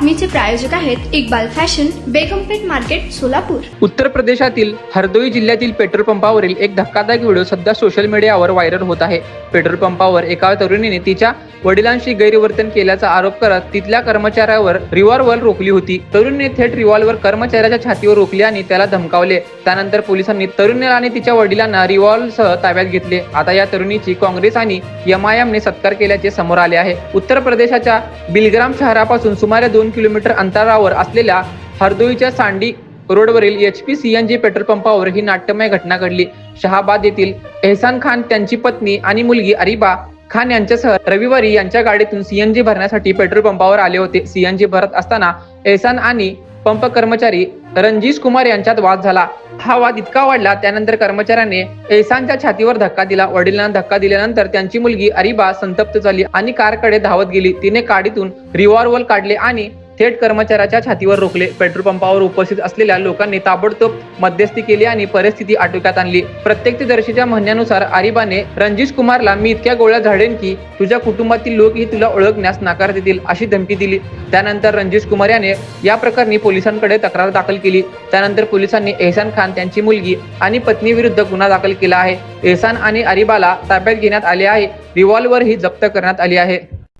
बातमीचे प्रायोजक आहेत Iqbal fashion, बेगमपेठ market, Solapur. उत्तर प्रदेशातील हरदोई जिल्ह्यातील पेट्रोल पंपावरील एक धक्कादायक व्हिडिओ सध्या सोशल मीडियावर व्हायरल होत आहे। पेट्रोल पंपावर एका तरुणीने तिच्या वडिलांशी गैरवर्तन केल्याचा आरोप करत तिथल्या कर्मचाऱ्यावर रिव्हॉल्वर रोखली होती। तरुणीने थेट रिव्हॉल्वर कर्मचाऱ्याच्या छातीवर रोखले आणि त्याला धमकावले। त्यानंतर पोलिसांनी तरुणीला आणि तिच्या वडिलांना रिव्हॉल्वरसह ताब्यात घेतले। आता या तरुणीची काँग्रेस आणि MIM ने सत्कार केल्याचे समोर आले आहे। उत्तर प्रदेशाच्या बिलग्राम शहरापासून सुमारे 2 किलोमीटर अंतरावर असलेल्या हरदोईच्या सांडी रोडवरील HP CNG पेट्रोल पंपावर ही नाट्यमय घटना घडली। शहाबाद येथील एहसान खान, त्यांची पत्नी आणि मुलगी अरिबा खान यांच्यासह रविवारी यांच्या गाडीतून CNG भरण्यासाठी पेट्रोल पंपावर आले होते। CNG भरत असताना एहसान आणि पंप कर्मचारी रणजीश कुमार यांच्यात वाद झाला। हा वाद इतका वाढला त्यानंतर कर्मचाऱ्याने एहसानच्या छातीवर धक्का दिला। वडिलांना धक्का दिल्यानंतर त्यांची मुलगी अरिबा संतप्त झाली आणि कारकडे धावत गेली। तिने गाडीतून रिव्हॉल्वर काढले आणि थेट कर्मचाऱ्याच्या छातीवर रोखले। पेट्रोल पंपावर उपस्थित असलेल्या लोकांनी ताबडतोब मध्यस्थी केली आणि परिस्थिती आटोक्यात आणली। प्रत्यक्षदर्शीच्या म्हणण्यानुसार अरिबाने रणजीश कुमारला "मी इतक्या गोळ्या झाडेन की तुझ्या कुटुंबातील लोकही तुला ओळखण्यास नकार देतील" अशी धमकी दिली। त्यानंतर रणजीश कुमार याने या प्रकरणी पोलिसांकडे तक्रार दाखल केली। त्यानंतर पोलिसांनी एहसान खान, त्यांची मुलगी आणि पत्नी विरुद्ध गुन्हा दाखल केला आहे। एहसान आणि अरिबाला ताब्यात घेण्यात आले आहे। रिव्हॉल्वर ही जप्त करण्यात आली आहे।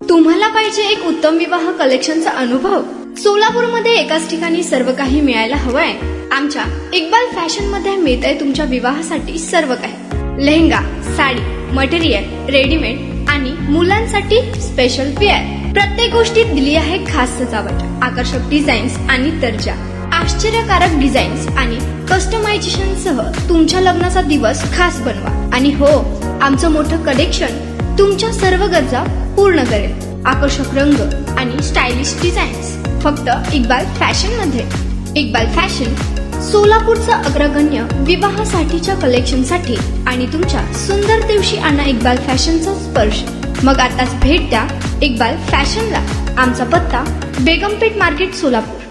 तुम्हाला पाहिजे एक उत्तम विवाह कलेक्शनचा अनुभव? सोलापूरमध्ये एकाच ठिकाणी सर्व काही मिळायला हवंय? आमच्या इक्बाल फॅशन मध्ये मिळतंय तुमच्या विवाहासाठी सर्व काही। लेहंगा, साडी, मटेरियल, रेडीमेड आणि मुलांसाठी स्पेशल वेअर। प्रत्येक गोष्टीत दिली आहे खास सजावट, आकर्षक डिझाईन्स आणि दर्जा, आश्चर्यकारक डिझाईन्स आणि कस्टमायझेशन सह तुमच्या लग्नाचा दिवस खास बनवा। आणि हो, आमचं मोठं कलेक्शन तुमच्या सर्व गरजा पूर्ण करेल। आकर्षक रंग आणि स्टायलिश डिझाईन्स फक्त इक्बाल फॅशन मध्ये। इक्बाल फॅशन सोलापूरचा अग्रगण्य विवाहासाठीच्या कलेक्शनसाठी आणि तुमच्या सुंदर दिवशी आणा इक्बाल फॅशनचा स्पर्श। मग आताच भेट द्या इक्बाल फॅशनला। आमचा पत्ता बेगमपेठ मार्केट, सोलापूर।